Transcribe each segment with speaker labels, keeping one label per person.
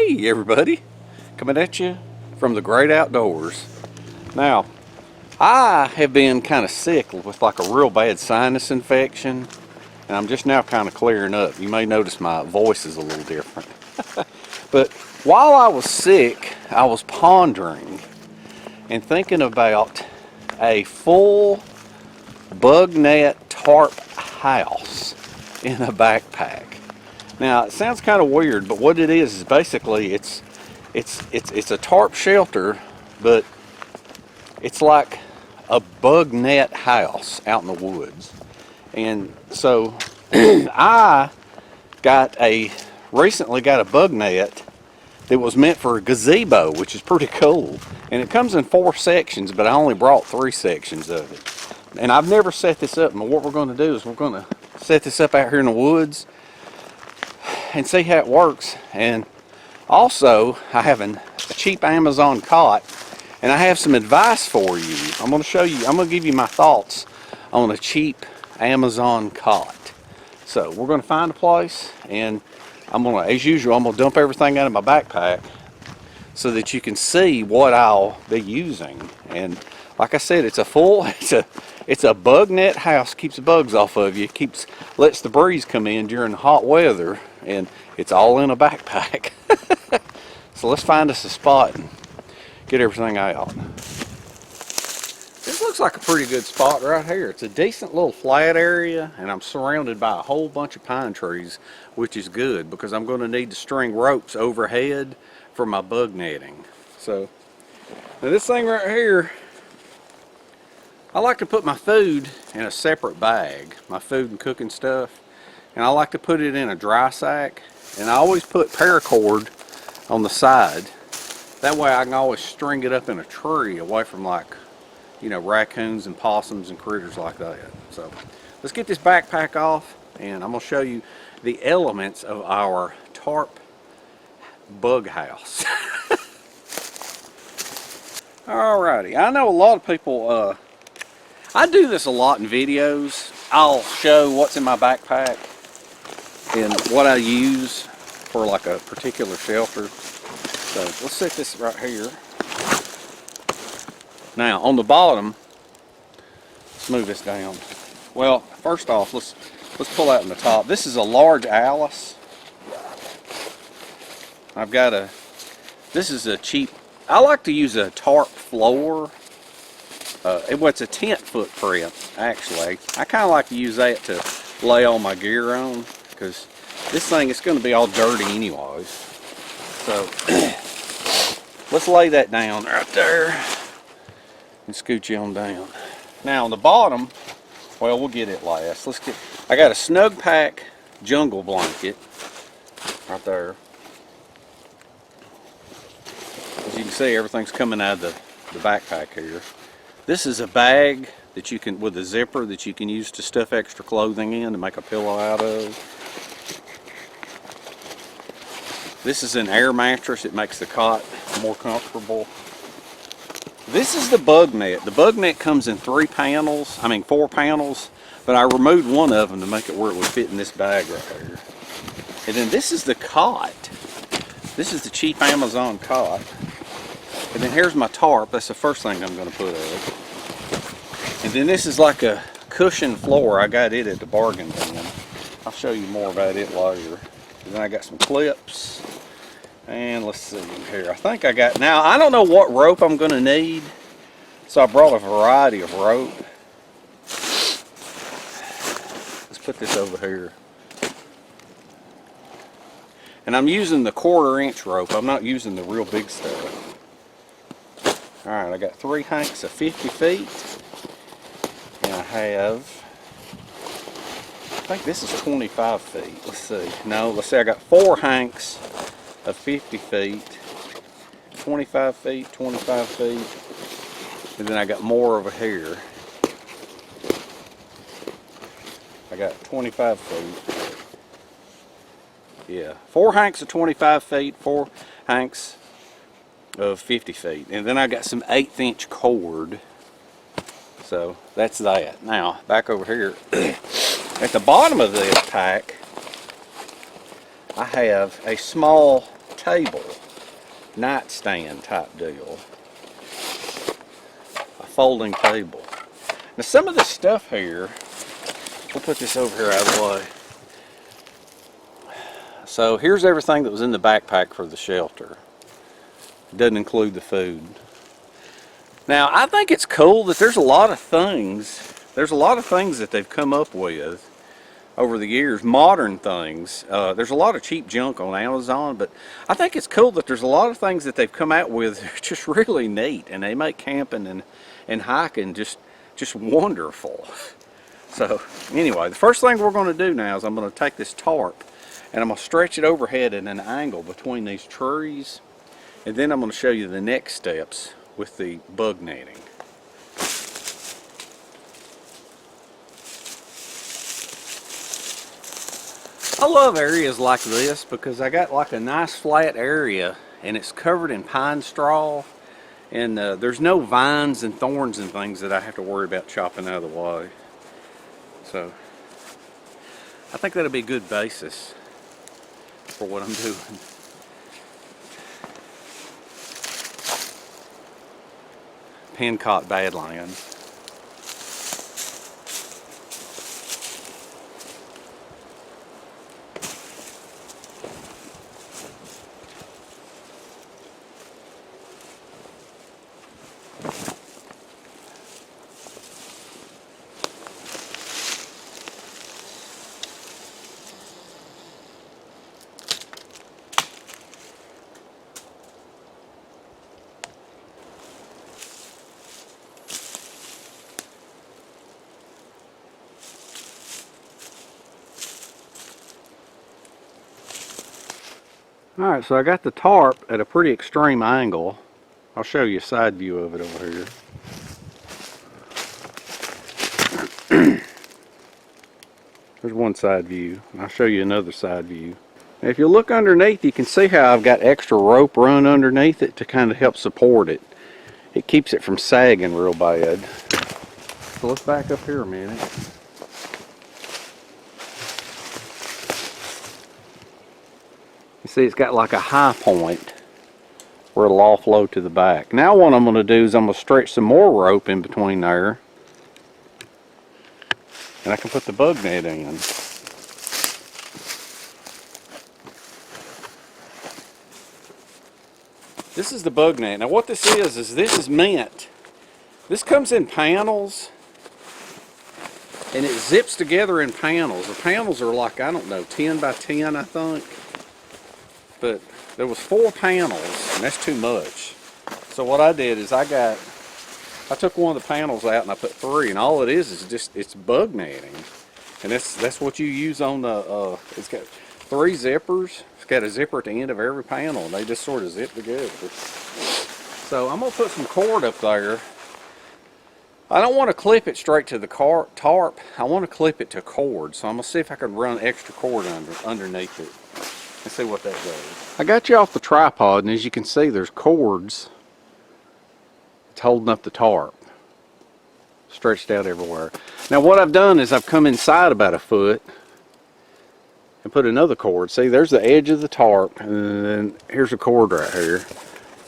Speaker 1: Hey everybody, coming at you from the great outdoors. Now, I have been kind of sick with like a real bad sinus infection, and I'm just now kind of clearing up. You may notice my voice is a little different. But while I was sick, I was pondering and thinking about a full Bugnet tarp house in a backpack. Now it sounds kind of weird, but what it is basically it's a tarp shelter, but it's like a bug net house out in the woods. And so I recently got a bug net that was meant for a gazebo, which is pretty cool. And it comes in 4 sections, but I only brought 3 sections of it. And I've never set this up. And what we're going to do is we're going to set this up out here in the woods and see how it works. And also, I have a cheap Amazon cot, and I have some advice for you. I'm going to give you my thoughts on a cheap Amazon cot. So we're going to find a place, and as usual, I'm going to dump everything out of my backpack so that you can see what I'll be using. And like I said, it's a bug net house, keeps the bugs off of you, lets the breeze come in during the hot weather, and it's all in a backpack. So let's find us a spot and get everything out. This looks like a pretty good spot right here. It's a decent little flat area, and I'm surrounded by a whole bunch of pine trees, which is good because I'm going to need to string ropes overhead for my bug netting. So now this thing right here, I like to put my food in a separate bag, my food and cooking stuff, and I like to put it in a dry sack, and I always put paracord on the side. That way I can always string it up in a tree away from, like, you know, raccoons and possums and critters like that. So let's get this backpack off, and I'm going to show you the elements of our tarp bug house. Alrighty, I know a lot of people, I do this a lot in videos. I'll show what's in my backpack and what I use for like a particular shelter. So let's set this right here. Now on the bottom, let's move this down. Well, first off, let's pull out in the top. This is a large Alice. This is a cheap, I like to use a tarp floor. It's a tent footprint, actually. I kind of like to use that to lay all my gear on, because this thing is going to be all dirty anyways. So let's lay that down right there and scoot you on down. Now on the bottom, well, we'll get it last. I got a Snug Pack jungle blanket right there. As you can see, everything's coming out of the backpack here. This is a bag that you can, with a zipper that you can use to stuff extra clothing in to make a pillow out of. This is an air mattress. It makes the cot more comfortable. This is the bug net. The bug net comes in 4 panels, but I removed one of them to make it where it would fit in this bag right here. And then this is the cot. This is the cheap Amazon cot. And then here's my tarp. That's the first thing I'm going to put up. And then this is like a cushion floor. I got it at the bargain bin. I'll show you more about it later. And then I got some clips. And let's see here. I think I got, now I don't know what rope I'm going to need, so I brought a variety of rope. Let's put this over here. And I'm using the 1/4 inch rope. I'm not using the real big stuff. Alright, I got 3 hanks of 50 feet. And I think this is 25 feet. Let's see. No, let's see. I got 4 hanks of 50 feet. 25 feet, 25 feet. And then I got more over here. I got 25 feet. Yeah, 4 hanks of 25 feet, 4 hanks of 50 feet. And then I got some 1/8 inch cord. So that's that. Now, back over here. At the bottom of this pack, I have a small table, nightstand type deal. A folding table. Now some of this stuff here, we'll put this over here out of the way. So here's everything that was in the backpack for the shelter. It doesn't include the food. Now I think it's cool that there's a lot of things that they've come up with over the years, modern things. There's a lot of cheap junk on Amazon, but I think it's cool that there's a lot of things that they've come out with that are just really neat, and they make camping and hiking just wonderful. So anyway, the first thing we're going to do now is I'm going to take this tarp and I'm going to stretch it overhead at an angle between these trees, and then I'm going to show you the next steps with the bug netting. I love areas like this because I got like a nice flat area and it's covered in pine straw, and there's no vines and thorns and things that I have to worry about chopping out of the way. So I think that'll be a good basis for what I'm doing. Pencott Badlands. Alright, so I got the tarp at a pretty extreme angle. I'll show you a side view of it over here. There's one side view, and I'll show you another side view. Now, if you look underneath, you can see how I've got extra rope run underneath it to kind of help support it. It keeps it from sagging real bad. So let's back up here a minute. You see, it's got like a high point where it'll offload to the back. Now what I'm going to do is I'm going to stretch some more rope in between there, and I can put the bug net in. This is the bug net. Now what this is this is meant, this comes in panels, and it zips together in panels. The panels are like, I don't know, 10 by 10 I think. But there was 4 panels, and that's too much. So what I did is I took one of the panels out and I put 3, and all it is just, it's bug netting. And that's what you use on the, it's got 3 zippers. It's got a zipper at the end of every panel, and they just sort of zip together. So I'm going to put some cord up there. I don't want to clip it straight to the tarp. I want to clip it to cord. So I'm going to see if I can run extra cord underneath it and see what that does. I got you off the tripod, and as you can see, there's cords. It's holding up the tarp, stretched out everywhere. Now what I've done is I've come inside about a foot and put another cord. See, there's the edge of the tarp, and then here's a cord right here.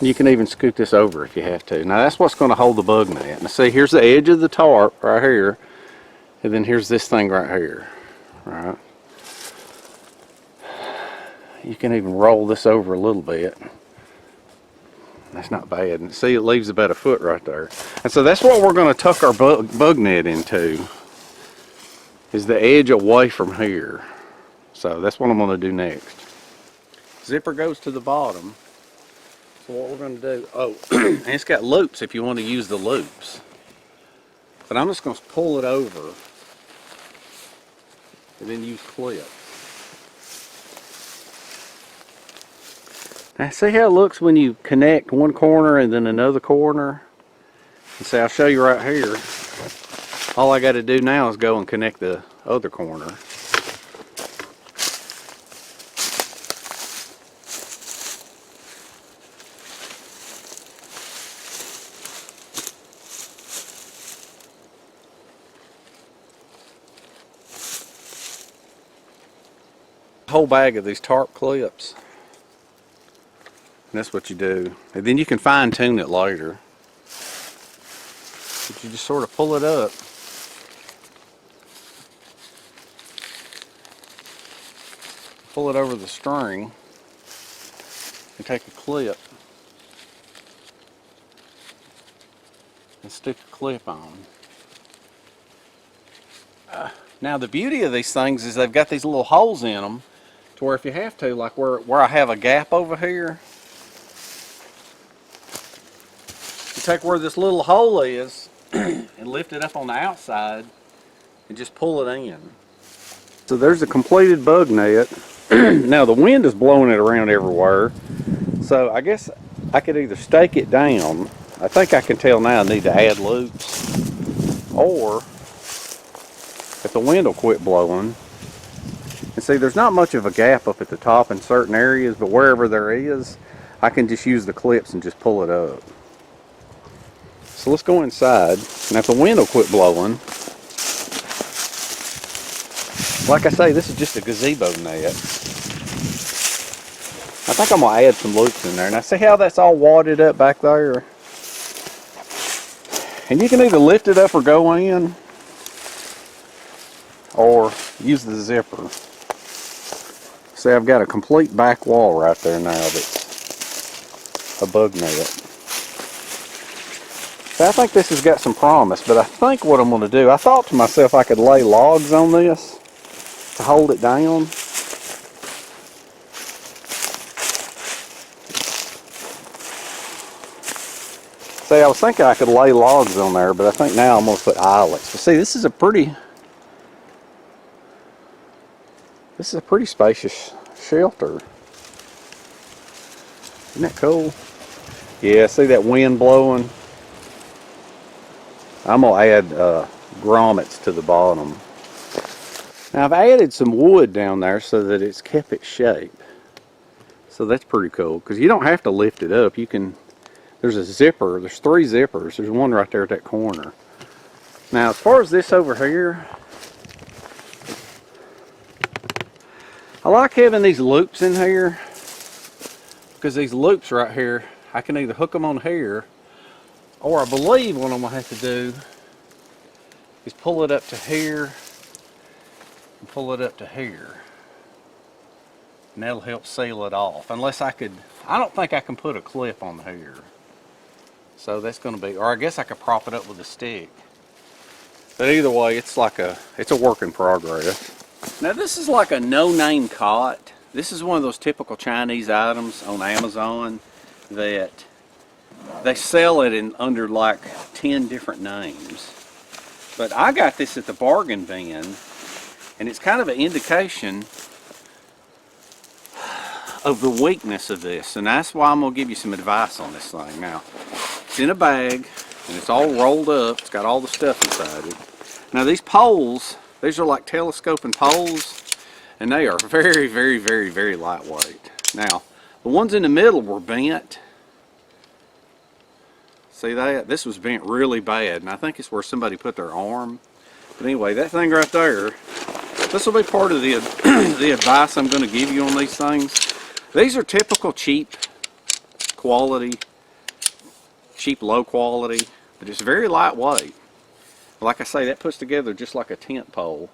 Speaker 1: You can even scoot this over if you have to. Now that's what's going to hold the bug net. Now see, here's the edge of the tarp right here, and then here's this thing right here. Right. You can even roll this over a little bit. That's not bad. And see, it leaves about a foot right there. And so that's what we're going to tuck our bug net into, is the edge away from here. So that's what I'm going to do next. Zipper goes to the bottom. So what we're going to do, and it's got loops if you want to use the loops. But I'm just going to pull it over and then use clips. Now see how it looks when you connect one corner and then another corner? And see, I'll show you right here. All I got to do now is go and connect the other corner. A whole bag of these tarp clips. And that's what you do. And then you can fine tune it later. But you just sort of pull it up. Pull it over the string and take a clip and stick a clip on. Now the beauty of these things is they've got these little holes in them to where if you have to, like where I have a gap over here, you take where this little hole is and lift it up on the outside and just pull it in. So there's a completed bug net. Now the wind is blowing it around everywhere, so I guess I could either stake it down. I think I can tell now I need to add loops, or if the wind will quit blowing. And see, there's not much of a gap up at the top in certain areas, but wherever there is, I can just use the clips and just pull it up. So let's go inside, and if the wind will quit blowing, like I say, this is just a gazebo net. I think I'm going to add some loops in there. Now see how that's all wadded up back there? And you can either lift it up or go in, or use the zipper. See, I've got a complete back wall right there now that's a bug net. So I think this has got some promise, but I think what I'm going to do, I thought to myself I could lay logs on this to hold it down. See, I was thinking I could lay logs on there, but I think now I'm going to put eyelets. But see, this is a pretty spacious shelter. Isn't that cool? Yeah, see that wind blowing? I'm going to add grommets to the bottom. Now I've added some wood down there so that it's kept its shape. So that's pretty cool, because you don't have to lift it up. You can, there's a zipper, there's 3 zippers. There's one right there at that corner. Now as far as this over here, I like having these loops in here, because these loops right here, I can either hook them on here, or I believe what I'm going to have to do is pull it up to here and pull it up to here. And that'll help seal it off. Unless I don't think I can put a clip on here. So that's going to be, or I guess I could prop it up with a stick. But either way, it's a work in progress. Now this is like a no-name cot. This is one of those typical Chinese items on Amazon that they sell it under like 10 different names. But I got this at the bargain bin, and it's kind of an indication of the weakness of this, and that's why I'm going to give you some advice on this thing. Now, it's in a bag, and it's all rolled up. It's got all the stuff inside it. Now these poles, these are like telescoping poles, and they are very, very, very, very lightweight. Now, the ones in the middle were bent. See that? This was bent really bad, and I think it's where somebody put their arm. But anyway, that thing right there, this will be part of the advice I'm going to give you on these things. These are typical cheap quality, cheap low quality, but it's very lightweight. Like I say, that puts together just like a tent pole.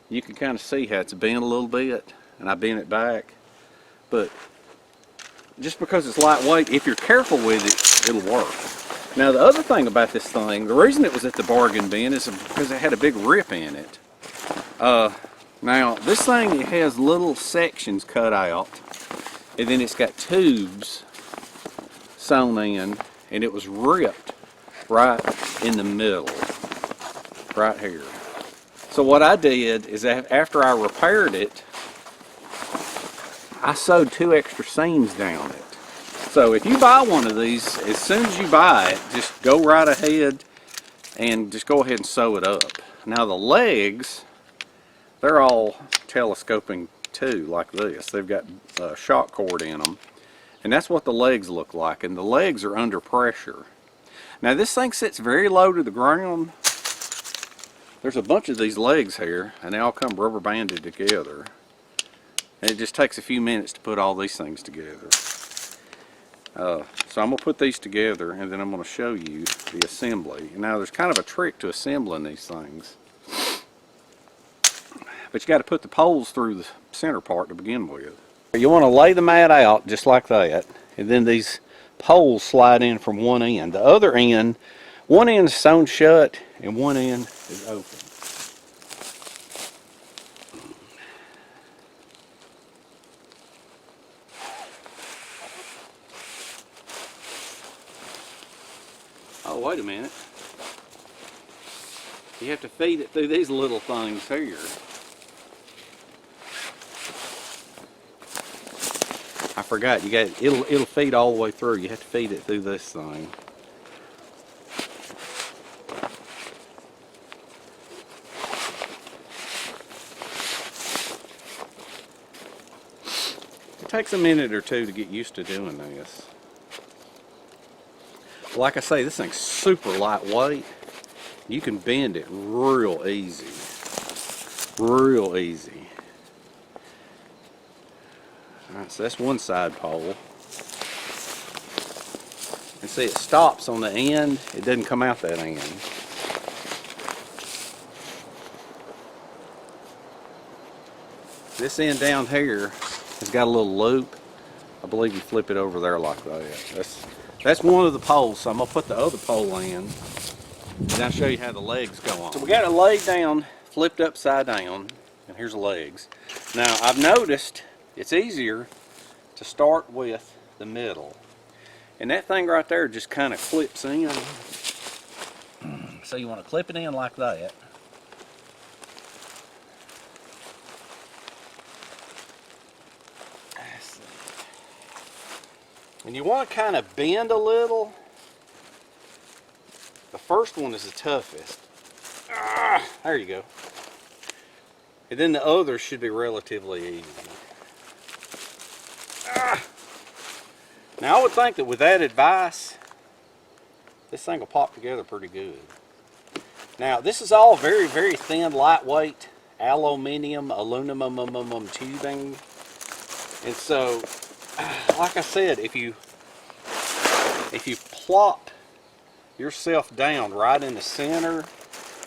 Speaker 1: You can kind of see how it's bent a little bit, and I bent it back. But just because it's lightweight, if you're careful with it, it'll work. Now the other thing about this thing, the reason it was at the bargain bin is because it had a big rip in it. Now this thing, it has little sections cut out, and then it's got tubes sewn in, and it was ripped right in the middle, right here. So what I did is after I repaired it, I sewed 2 extra seams down it. So if you buy one of these, as soon as you buy it, just go right ahead and just go ahead and sew it up. Now the legs, they're all telescoping too, like this. They've got shock cord in them, and that's what the legs look like, and the legs are under pressure. Now this thing sits very low to the ground. There's a bunch of these legs here, and they all come rubber banded together, and it just takes a few minutes to put all these things together. So I'm going to put these together and then I'm going to show you the assembly. Now there's kind of a trick to assembling these things. But you got to put the poles through the center part to begin with. You want to lay the mat out just like that, and then these poles slide in from one end. The other end, one end is sewn shut and one end is open. Oh, wait a minute. You have to feed it through these little things here. I forgot, it'll feed all the way through. You have to feed it through this thing. It takes a minute or two to get used to doing this. Like I say, this thing's super lightweight. You can bend it real easy. Real easy. Alright, so that's one side pole. And see, it stops on the end. It doesn't come out that end. This end down here has got a little loop. I believe you flip it over there like that. That's one of the poles, so I'm going to put the other pole in. And I'll show you how the legs go on. So we got it laid down, flipped upside down, and here's the legs. Now I've noticed it's easier to start with the middle. And that thing right there just kind of clips in. So you want to clip it in like that. And you want to kind of bend a little. The first one is the toughest. There you go. And then the others should be relatively easy. Now I would think that with that advice, this thing will pop together pretty good. Now this is all very, very thin, lightweight aluminum tubing. And so, like I said, if you plop yourself down right in the center,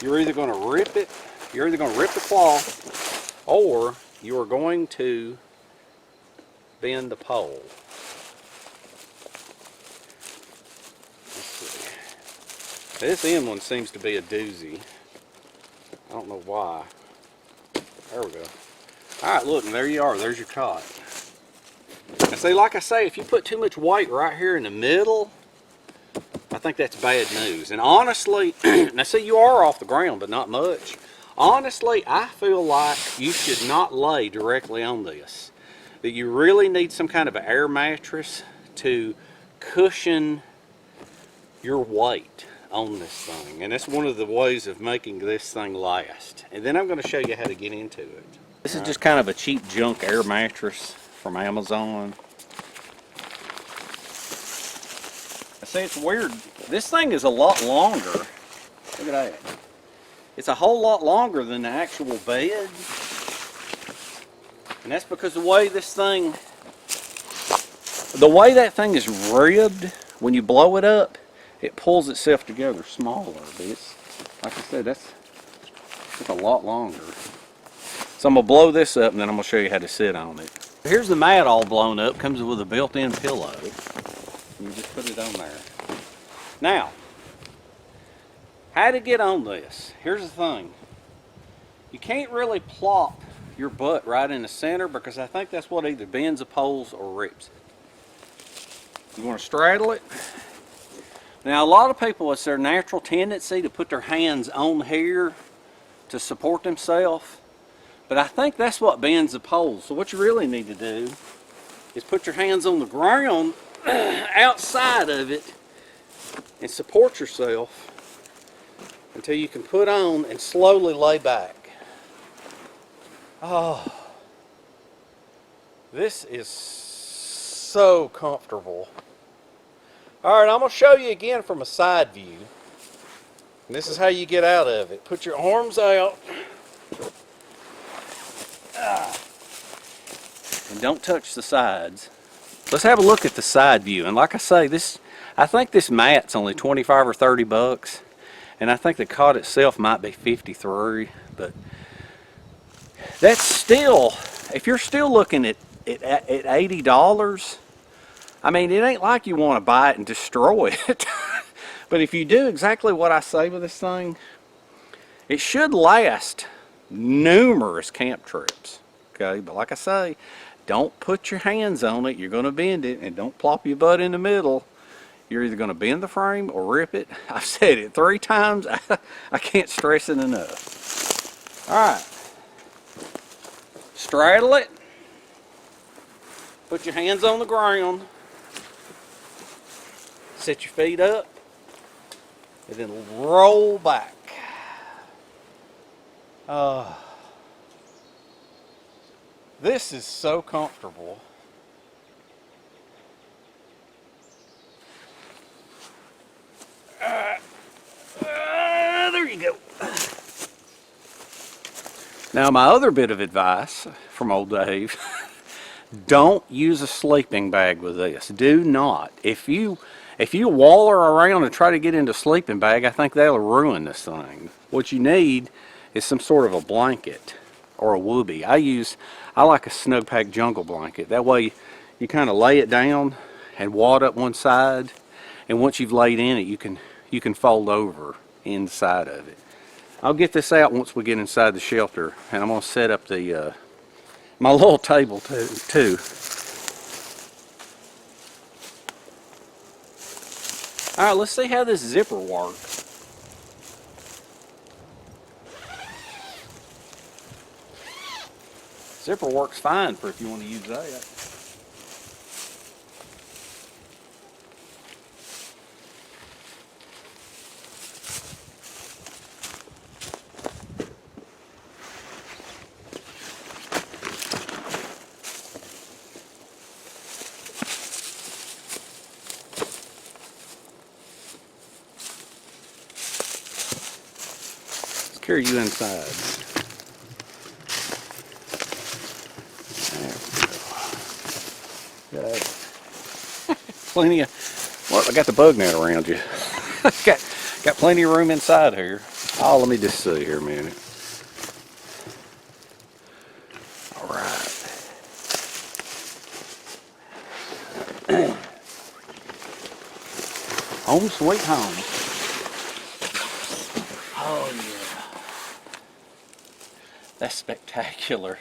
Speaker 1: you're either going to rip it, you're either going to rip the cloth, or you are going to bend the pole. Let's see. This end one seems to be a doozy. I don't know why. There we go. Alright, look, and there you are. There's your cot. And see, like I say, if you put too much weight right here in the middle, I think that's bad news. And honestly, now see, you are off the ground, but not much. Honestly, I feel like you should not lay directly on this. That you really need some kind of an air mattress to cushion your weight on this thing. And that's one of the ways of making this thing last. And then I'm going to show you how to get into it. This is just kind of a cheap junk air mattress from Amazon. See, it's weird. This thing is a lot longer. Look at that. It's a whole lot longer than the actual bed. And that's because the way that thing is ribbed, when you blow it up, it pulls itself together smaller. But it's, like I said, that's a lot longer. So I'm going to blow this up and then I'm going to show you how to sit on it. Here's the mat all blown up. Comes with a built-in pillow. You just put it on there. Now, how to get on this? Here's the thing. You can't really plop your butt right in the center because I think that's what either bends the poles or rips it. You want to straddle it. Now, a lot of people, it's their natural tendency to put their hands on here to support themselves. But I think that's what bends the poles. So what you really need to do is put your hands on the ground outside of it and support yourself until you can put on and slowly lay back. Oh, this is so comfortable. Alright, I'm going to show you again from a side view. And this is how you get out of it. Put your arms out. And don't touch the sides. let's have a look at the side view. And like I say, I think this mat's only 25 or 30 bucks. And I think the cot itself might be 53, but that's still, if you're still looking at $80, I mean, it ain't like you want to buy it and destroy it. But if you do exactly what I say with this thing, it should last numerous camp trips. Okay, but like I say, don't put your hands on it. You're going to bend it, and don't plop your butt in the middle. You're either going to bend the frame or rip it. I've said it 3 times. I can't stress it enough. All right. Straddle it. Put your hands on the ground. Set your feet up. And then roll back. This is so comfortable. There you go. Now my other bit of advice from old Dave, don't use a sleeping bag with this. Do not. If you waller around and try to get into a sleeping bag, I think that'll ruin this thing. What you need is some sort of a blanket or a whoopee. I like a snug pack jungle blanket. That way you kind of lay it down and wad up one side, and once you've laid in it, you can fold over inside of it. I'll get this out once we get inside the shelter, and I'm going to set up the my little table too. All right, let's see how this zipper works. Zipper works fine for if you want to use that. Carry you inside. There we go. Got plenty of, well, I got the Bugnet around you. got plenty of room inside here. Oh, let me just see here a minute. All right. Home sweet home. Oh yeah. That's spectacular.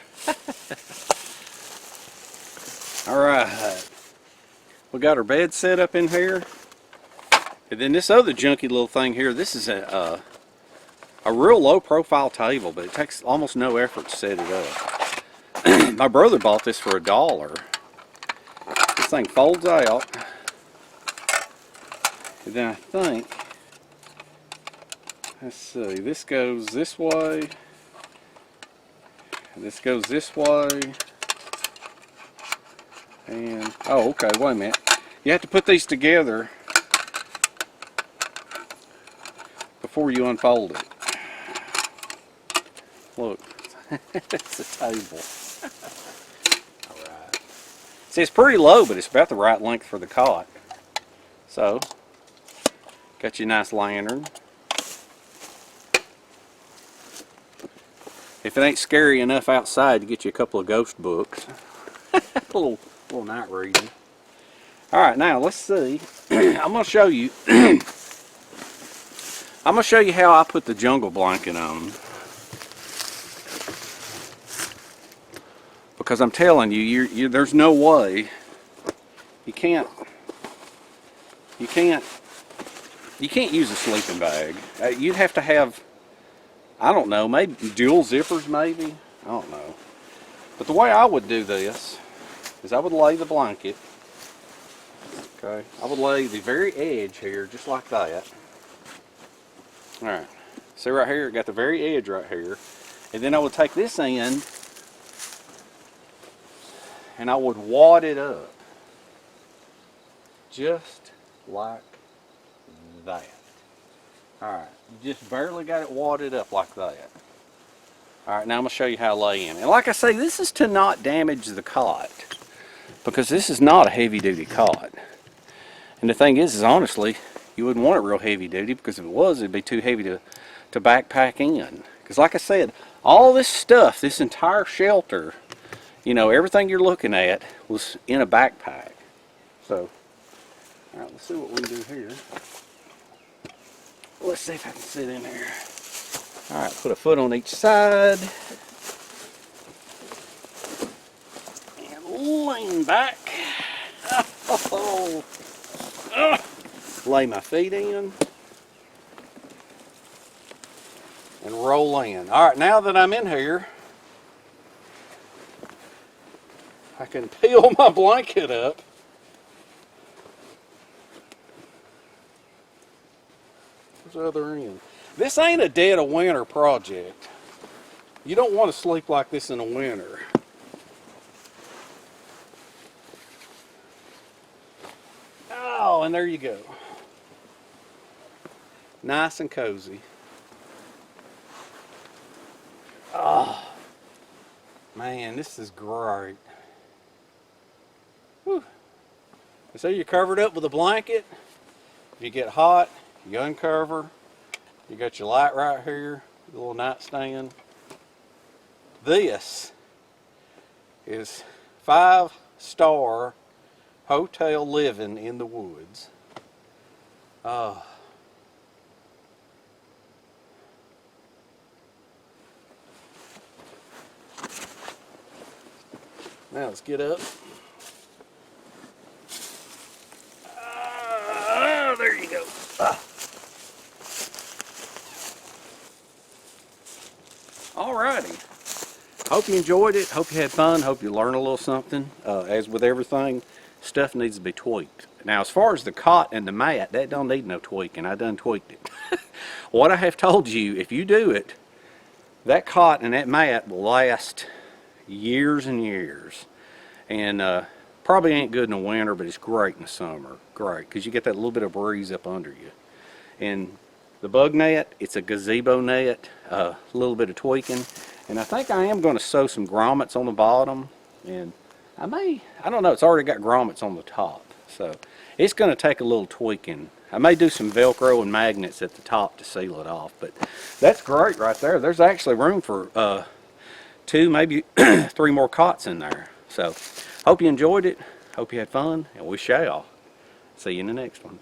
Speaker 1: All right. We got our bed set up in here. And then this other junky little thing here, this is a real low profile table, but it takes almost no effort to set it up. My brother bought this for $1. This thing folds out. And then I think, let's see, this goes this way. This goes this way. And, oh, okay, wait a minute. You have to put these together before you unfold it. Look, it's a table. Alright. See, it's pretty low, but it's about the right length for the cot. So, got your nice lantern. If it ain't scary enough outside to get you a couple of ghost books. a little night reading. Alright, now let's see. I'm going to show you. I'm going to show you how I put the jungle blanket on. Because I'm telling you, there's no way. You can't use a sleeping bag. You'd have to have, I don't know, maybe dual zippers maybe? I don't know. But the way I would do this is I would lay the blanket, okay, I would lay the very edge here just like that. Alright, see right here, got the very edge right here. And then I would take this end and I would wad it up just like that. Alright, you just barely got it wadded up like that. Alright, now I'm going to show you how to lay in. And like I say, this is to not damage the cot. because this is not a heavy duty cot. And the thing is honestly, you wouldn't want it real heavy duty, because if it was, it'd be too heavy to backpack in. Because like I said, all this stuff, this entire shelter, you know, everything you're looking at was in a backpack. So, all right, let's see what we can do here. Let's see if I can sit in there. All right, put a foot on each side. And lean back. Oh. Lay my feet in. And roll in. All right, now that I'm in here, I can peel my blanket up. Where's the other end? This ain't a dead of winter project. You don't want to sleep like this in the winter. Oh, and there you go. Nice and cozy. Oh, man, this is great. Whew. So you're covered up with a blanket. If you get hot, you uncover. You got your light right here, the little nightstand. This is 5-star hotel living in the woods. Now let's get up. There you go. Alrighty. Hope you enjoyed it. Hope you had fun. Hope you learned a little something. As with everything, stuff needs to be tweaked. Now, as far as the cot and the mat, that don't need no tweaking. I done tweaked it. What I have told you, if you do it, that cot and that mat will last years and years. And probably ain't good in the winter, but it's great in the summer. Great, because you get that little bit of breeze up under you. And the bug net, it's a gazebo net, a little bit of tweaking. And I think I am going to sew some grommets on the bottom. And I don't know, it's already got grommets on the top. So it's going to take a little tweaking. I may do some Velcro and magnets at the top to seal it off. But that's great right there. There's actually room for 2, maybe 3 more cots in there. So hope you enjoyed it. Hope you had fun. And we shall see you in the next one.